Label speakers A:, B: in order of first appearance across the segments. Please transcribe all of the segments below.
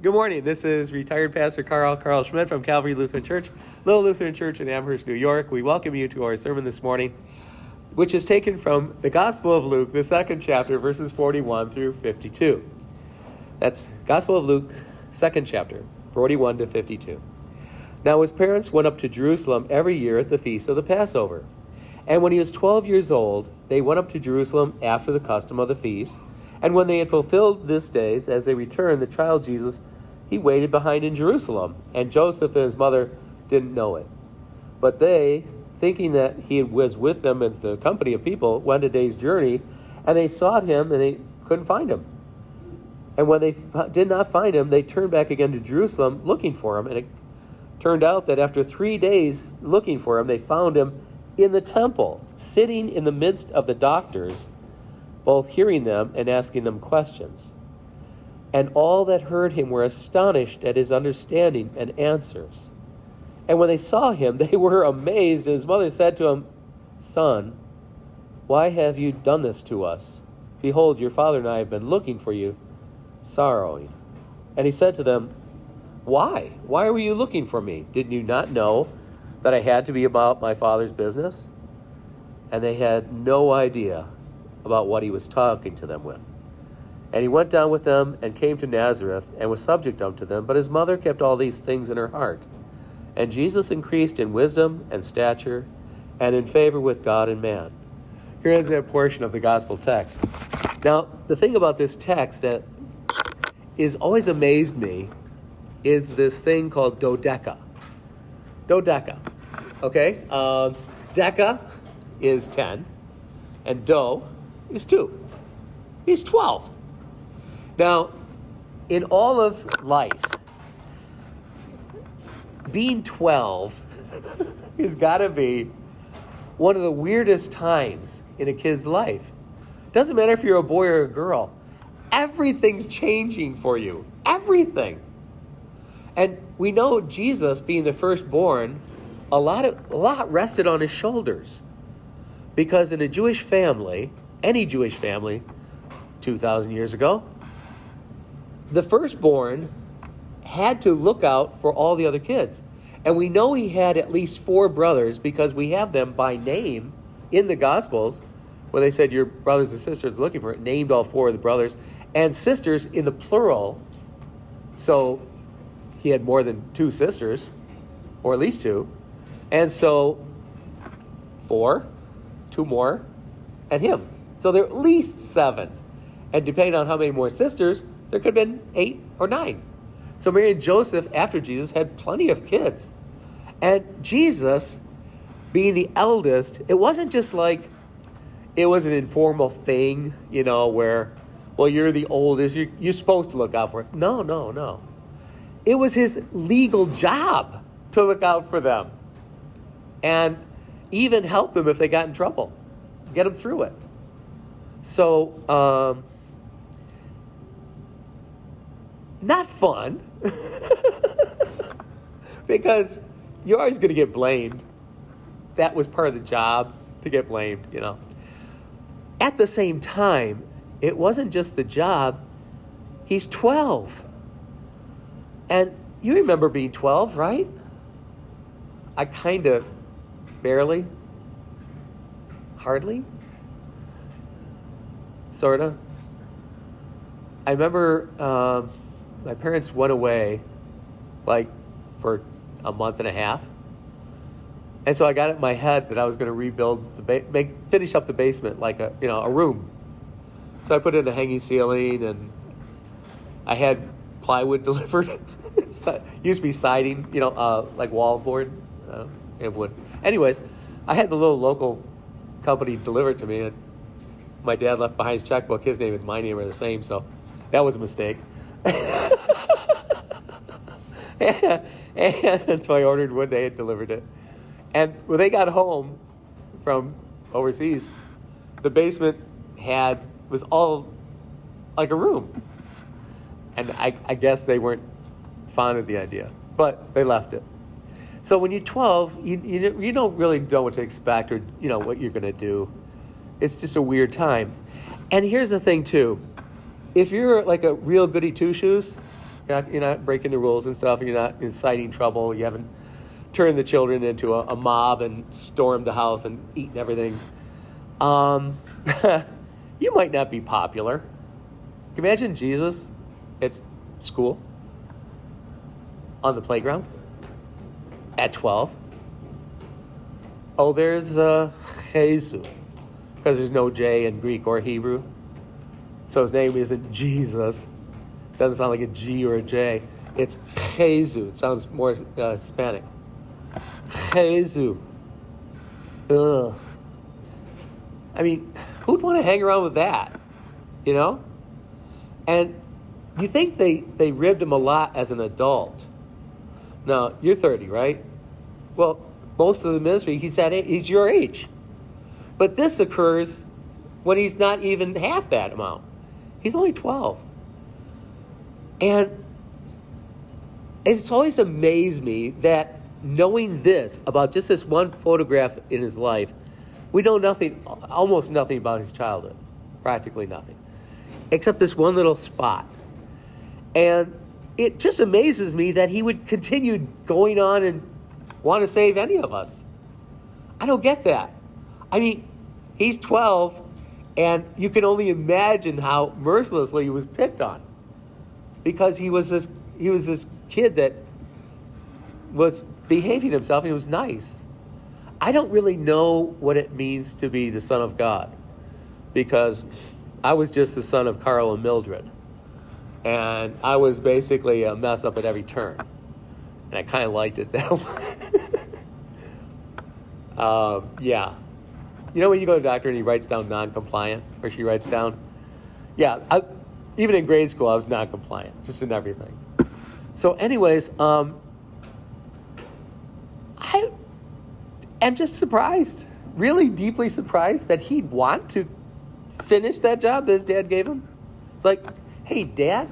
A: Good morning. This is retired Pastor Karl Schmidt from Calvary Lutheran Church, Little Lutheran Church in Amherst, New York. We welcome you to our sermon this morning, which is taken from the Gospel of Luke, the second chapter, verses 41 through 52. That's Gospel of Luke, second chapter, 41 to 52. Now his parents went up to Jerusalem every year at the feast of the Passover. And when he was 12 years old, they went up to Jerusalem after the custom of the feast. And when they had fulfilled this days, as they returned, the child Jesus, he waited behind in Jerusalem. And Joseph and his mother didn't know it. But they, thinking that he was with them in the company of people, went a day's journey, and they sought him, and they couldn't find him. And when they did not find him, they turned back again to Jerusalem, looking for him. And it turned out that after 3 days looking for him, they found him in the temple, sitting in the midst of the doctors, both hearing them and asking them questions. And all that heard him were astonished at his understanding and answers. And when they saw him, they were amazed. And his mother said to him, "Son, why have you done this to us? Behold, your father and I have been looking for you, sorrowing." And he said to them, "Why? Why were you looking for me? Did you not know that I had to be about my father's business?" And they had no idea about what he was talking to them with. And he went down with them and came to Nazareth and was subject unto them. But his mother kept all these things in her heart. And Jesus increased in wisdom and stature and in favor with God and man. Here ends that portion of the gospel text. Now, the thing about this text that is always amazed me is this thing called dodeca. Dodeca. Okay? Deca is 10, and do is 2. He's 12. Now, in all of life, being 12 has got to be one of the weirdest times in a kid's life. Doesn't matter if you're a boy or a girl. Everything's changing for you. Everything. And we know Jesus, being the firstborn, a lot rested on his shoulders. Because in a Jewish family, any Jewish family, 2,000 years ago, the firstborn had to look out for all the other kids. And we know he had at least 4 brothers because we have them by name in the Gospels, where they said your brothers and sisters looking for it, named all 4 of the brothers, and sisters in the plural. So he had more than 2 sisters, or at least 2. And so 4, 2 more, and him. So there are at least 7. And depending on how many more sisters, there could have been 8 or 9. So Mary and Joseph, after Jesus, had plenty of kids. And Jesus, being the eldest, it wasn't just like it was an informal thing, where, well, you're the oldest, you're supposed to look out for it. No. It was his legal job to look out for them. And even help them if they got in trouble. Get them through it. So, not fun. Because you're always going to get blamed. That was part of the job, to get blamed, At the same time, it wasn't just the job. He's 12. And you remember being 12, right? I kind of barely. Hardly. Sort of. I remember my parents went away for a month and a half. And so I got it in my head that I was going to rebuild, finish up the basement like a room. So I put in a hanging ceiling, and I had plywood delivered. Used to be siding, like wallboard and wood. Anyways, I had the little local company deliver it to me, and my dad left behind his checkbook. His name and my name are the same, so that was a mistake. And so I ordered wood. They had delivered it. And when they got home from overseas, the basement was all like a room. And I guess they weren't fond of the idea, but they left it. So when you're 12, you don't really know what to expect or what you're going to do. It's just a weird time. And here's the thing too. If you're like a real goody two-shoes, You're not breaking the rules and stuff. And you're not inciting trouble. You haven't turned the children into a mob and stormed the house and eaten everything. You might not be popular. Can you imagine Jesus at school, on the playground, at 12? Oh, there's Jesus, because there's no J in Greek or Hebrew. So his name isn't Jesus. Doesn't sound like a G or a J. It's Jesus. It sounds more Hispanic. Jesus. Ugh. I mean, who'd want to hang around with that? You know? And you think they ribbed him a lot as an adult. Now, you're 30, right? Well, most of the ministry, he's your age. But this occurs when he's not even half that amount. He's only 12. And it's always amazed me that knowing this about just this one photograph in his life, we know almost nothing about his childhood. Practically nothing. Except this one little spot. And it just amazes me that he would continue going on and want to save any of us. I don't get that. I mean, he's 12, and you can only imagine how mercilessly he was picked on. Because he was this kid that was behaving himself, and he was nice. I don't really know what it means to be the son of God, because I was just the son of Karl and Mildred, and I was basically a mess up at every turn, and I kind of liked it that way. Yeah. You know when you go to the doctor and he writes down non-compliant, or she writes down? Yeah, even in grade school I was non-compliant, just in everything. So anyways, I am just surprised, really deeply surprised that he'd want to finish that job that his dad gave him. It's like, hey, Dad,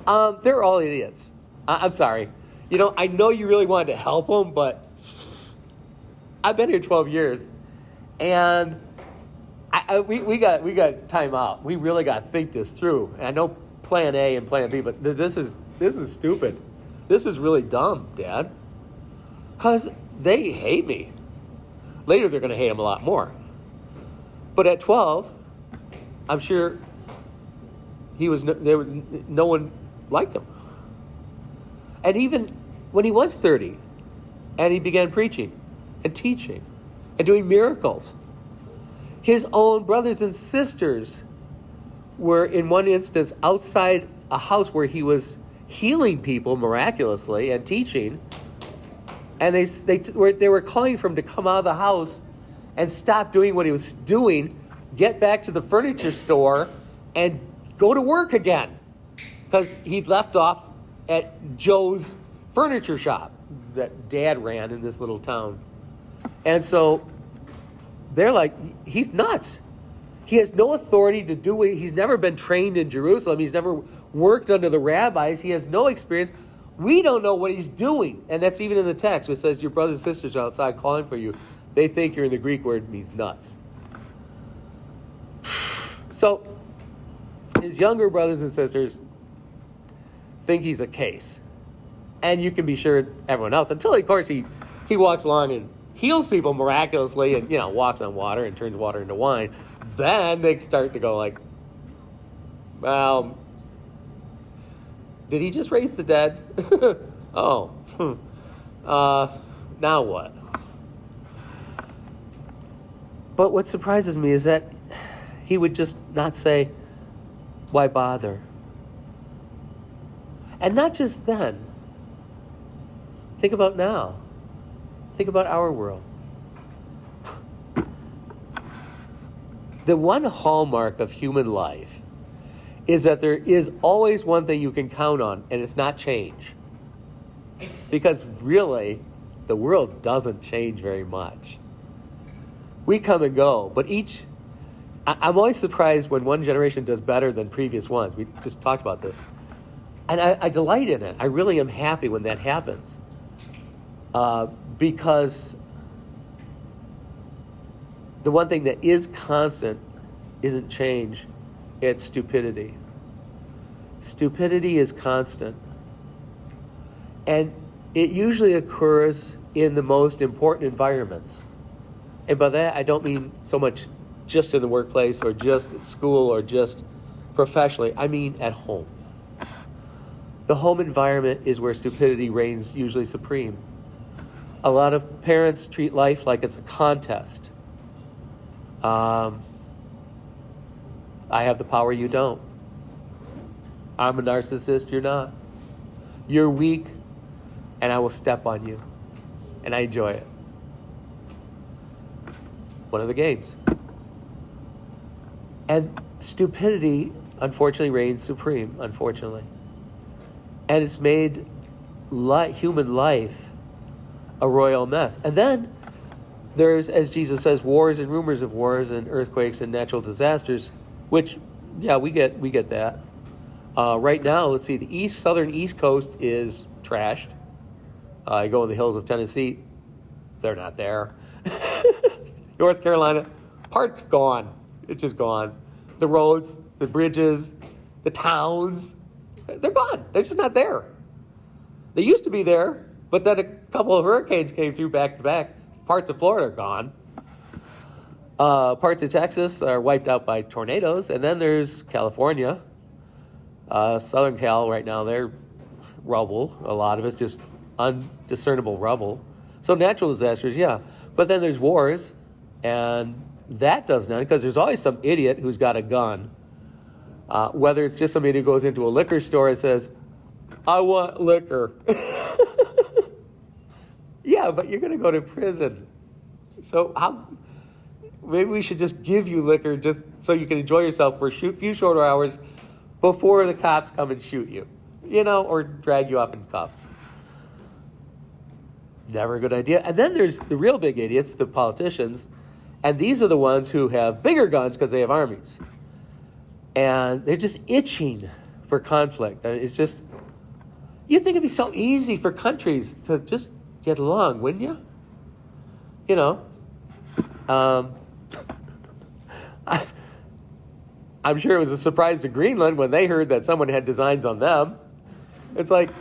A: they're all idiots. I'm sorry. You know, I know you really wanted to help them, but I've been here 12 years, and we got time out. We really got to think this through. And I know Plan A and Plan B, but this is stupid. This is really dumb, Dad, because they hate me. Later, they're going to hate him a lot more. But at 12, I'm sure no one liked him. And even when he was 30, and he began preaching and teaching and doing miracles, his own brothers and sisters were, in one instance, outside a house where he was healing people miraculously and teaching. And they were calling for him to come out of the house and stop doing what he was doing, get back to the furniture store, and go to work again. Because he'd left off at Joe's furniture shop that Dad ran in this little town. And so they're like, he's nuts. He has no authority to do it. He's never been trained in Jerusalem. He's never worked under the rabbis. He has no experience. We don't know what he's doing. And that's even in the text. It says, your brothers and sisters are outside calling for you. They think you're in the Greek word means nuts. So his younger brothers and sisters think he's a case. And you can be sure everyone else, until, of course, he walks along and heals people miraculously and, walks on water and turns water into wine. Then they start to go like, well, did he just raise the dead? Oh. Now what? But what surprises me is that he would just not say, why bother? And not just then. Think about now. Think about our world. The one hallmark of human life is that there is always one thing you can count on, and it's not change. Because really, the world doesn't change very much. We come and go, but I'm always surprised when one generation does better than previous ones. We just talked about this. And I delight in it. I really am happy when that happens. Because the one thing that is constant isn't change, it's stupidity. Stupidity is constant. And it usually occurs in the most important environments. And by that, I don't mean so much just in the workplace or just at school or just professionally. I mean at home. The home environment is where stupidity reigns usually supreme. A lot of parents treat life like it's a contest. I have the power, you don't. I'm a narcissist, you're not. You're weak, and I will step on you. And I enjoy it. One of the games. And stupidity, unfortunately, reigns supreme, unfortunately. And it's made human life a royal mess. And then there's, as Jesus says, wars and rumors of wars and earthquakes and natural disasters, which, yeah, we get that. Right now, let's see, the southern East Coast is trashed. You go in the hills of Tennessee, they're not there. North Carolina, part's gone. It's just gone. The roads, the bridges, the towns, they're gone. They're just not there. They used to be there, but then a couple of hurricanes came through back to back. Parts of Florida are gone. Parts of Texas are wiped out by tornadoes. And then there's California. Southern Cal right now, they're rubble. A lot of it's just undiscernible rubble. So natural disasters, yeah. But then there's wars, and that does none, because there's always some idiot who's got a gun. Whether it's just somebody who goes into a liquor store and says, I want liquor. Yeah, but you're going to go to prison. So maybe we should just give you liquor just so you can enjoy yourself for a few shorter hours before the cops come and shoot you, or drag you off in cuffs. Never a good idea. And then there's the real big idiots, the politicians, and these are the ones who have bigger guns because they have armies. And they're just itching for conflict. And it's just, you think it'd be so easy for countries to just get along, wouldn't you? I'm sure it was a surprise to Greenland when they heard that someone had designs on them. It's like,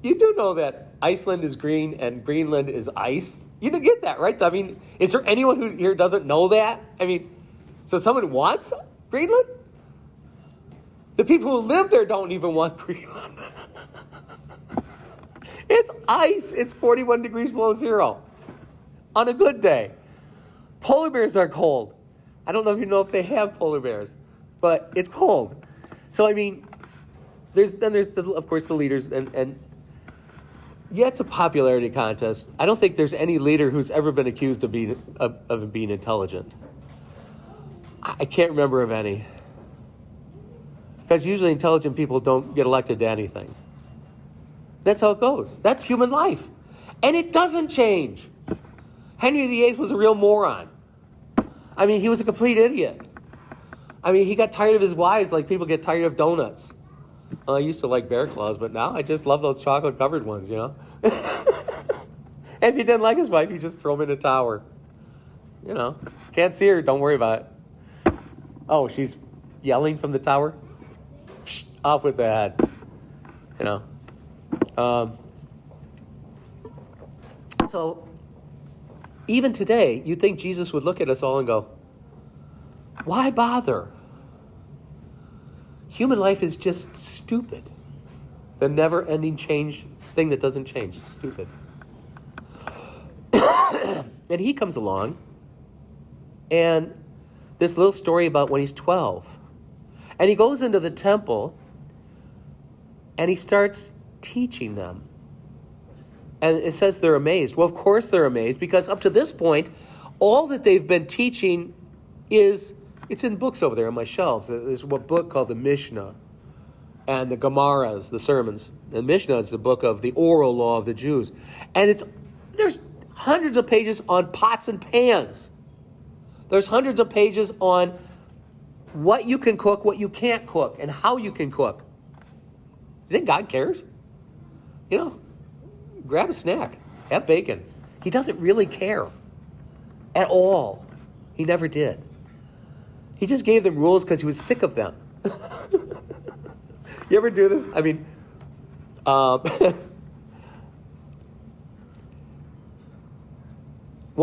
A: you do know that Iceland is green and Greenland is ice. You don't get that, right? I mean, is there anyone who here doesn't know that? I mean, so someone wants Greenland? The people who live there don't even want Greenland. It's ice. It's 41 degrees below zero on a good day. Polar bears are cold. I don't know if they have polar bears, but it's cold. So, I mean, there's of course, the leaders, and yeah, it's a popularity contest. I don't think there's any leader who's ever been accused of being intelligent. I can't remember of any. Because usually intelligent people don't get elected to anything. That's how it goes. That's human life. And it doesn't change. Henry VIII was a real moron. I mean, he was a complete idiot. I mean, he got tired of his wives like people get tired of donuts. Well, I used to like bear claws, but now I just love those chocolate-covered ones, And if he didn't like his wife, you just throw him in a tower. Can't see her, don't worry about it. Oh, she's yelling from the tower? Psh, off with that. So, even today, you'd think Jesus would look at us all and go, why bother? Human life is just stupid. The never-ending thing that doesn't change. Stupid. And he comes along, and this little story about when he's 12. And he goes into the temple, and he starts teaching them. And it says they're amazed. Well, of course they're amazed, because up to this point, all that they've been teaching it's in books over there on my shelves. There's a book called the Mishnah, and the Gemaras, the sermons. The Mishnah is the book of the oral law of the Jews. And there's hundreds of pages on pots and pans. There's hundreds of pages on what you can cook, what you can't cook, and how you can cook. You think God cares? Grab a snack. Have bacon. He doesn't really care at all. He never did. He just gave them rules because he was sick of them. You ever do this? I mean,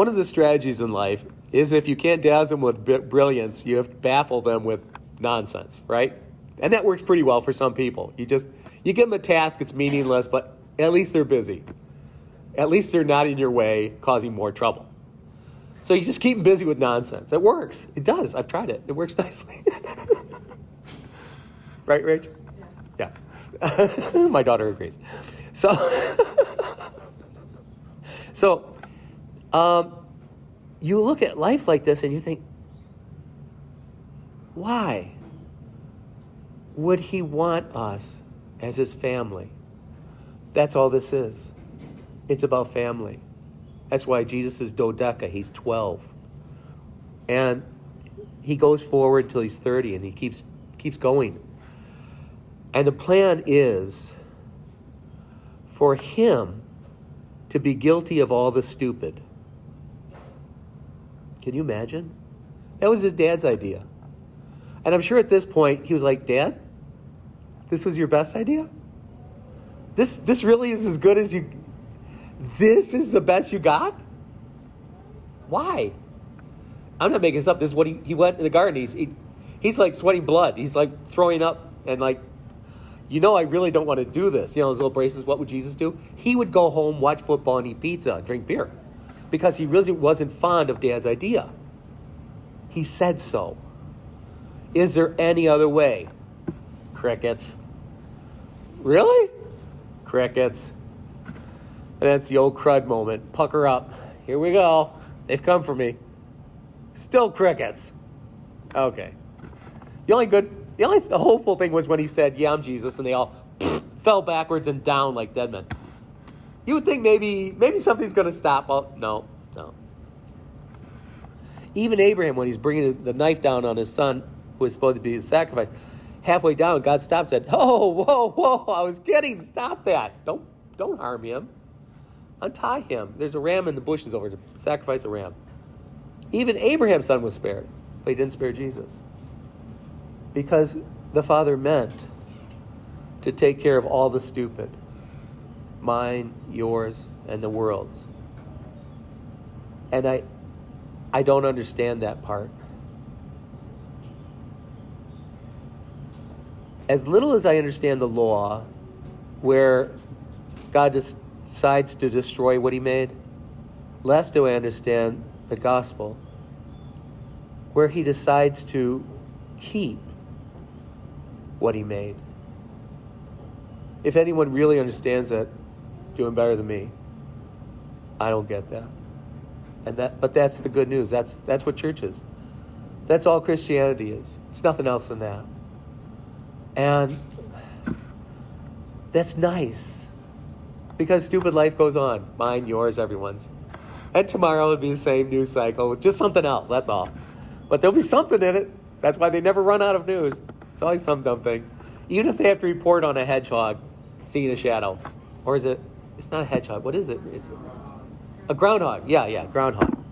A: one of the strategies in life is if you can't dazzle them with brilliance, you have to baffle them with nonsense, right? And that works pretty well for some people. You give them a task, it's meaningless, but at least they're busy. At least they're not in your way, causing more trouble. So you just keep them busy with nonsense. It works. It does. I've tried it. It works nicely. Right, Rach? Yeah. My daughter agrees. So, you look at life like this and you think, why would he want us as his family? That's all this is. It's about family. That's why Jesus is dodeca. He's 12. And he goes forward till he's 30 and he keeps going. And the plan is for him to be guilty of all the stupid. Can you imagine? That was his dad's idea. And I'm sure at this point he was like, Dad, this was your best idea? This really is as good as you... This is the best you got? Why? I'm not making this up. This is what he went in the garden. He's like sweating blood. He's like throwing up and like, I really don't want to do this. Those little braces, what would Jesus do? He would go home, watch football, and eat pizza, and drink beer. Because he really wasn't fond of Dad's idea. He said so. Is there any other way? Crickets. Really? Crickets. And that's the old crud moment. Pucker up. Here we go. They've come for me. Still crickets. Okay. The hopeful thing was when he said, yeah, I'm Jesus, and they all fell backwards and down like dead men. You would think maybe something's going to stop. Well, no. Even Abraham, when he's bringing the knife down on his son, who was supposed to be the sacrifice, halfway down, God stopped and said, oh, whoa, I was kidding. Stop that. Don't harm him. Untie him. There's a ram in the bushes over to sacrifice a ram. Even Abraham's son was spared, but he didn't spare Jesus. Because the Father meant to take care of all the stupid. Mine, yours, and the world's. And I don't understand that part. As little as I understand the law, where God decides to destroy what he made, less do I understand the gospel, where he decides to keep what he made. If anyone really understands that, doing better than me. I don't get that. But that's the good news. That's what church is. That's all Christianity is. It's nothing else than that. And that's nice. Because stupid life goes on. Mine, yours, everyone's. And tomorrow will be the same news cycle with just something else. That's all. But there'll be something in it. That's why they never run out of news. It's always some dumb thing. Even if they have to report on a hedgehog seeing a shadow. Or is it? It's not a hedgehog. What is it? It's a groundhog. Yeah, groundhog.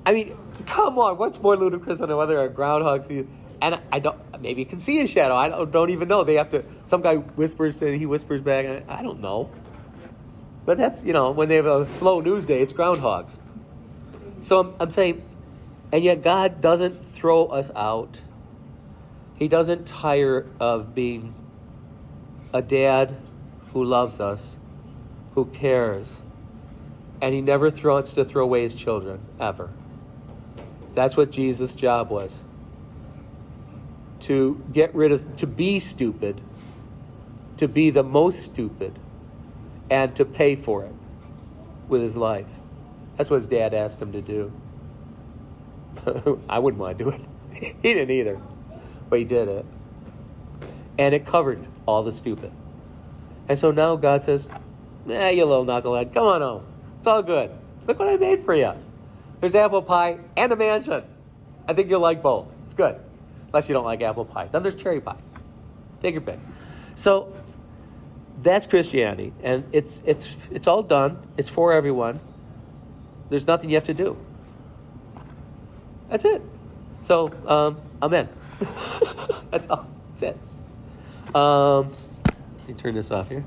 A: I mean, come on. What's more ludicrous than whether a groundhog sees? And I don't. Maybe it can see a shadow. I don't even know. They have to. Some guy whispers and he whispers back. And I don't know. But that's, when they have a slow news day, it's groundhogs. So I'm saying, and yet God doesn't throw us out. He doesn't tire of being a dad who loves us, who cares. And he never wants to throw away his children, ever. That's what Jesus' job was. To be stupid, to be the most stupid, and to pay for it with his life. That's what his dad asked him to do. I wouldn't want to do it. He didn't either. But he did it. And it covered all the stupid. And so now God says, you little knucklehead, come on home. It's all good. Look what I made for you. There's apple pie and a mansion. I think you'll like both. It's good. Unless you don't like apple pie. Then there's cherry pie. Take your pick. So that's Christianity. And it's all done. It's for everyone. There's nothing you have to do. That's it. So, amen. That's all. That's it. Let me turn this off here.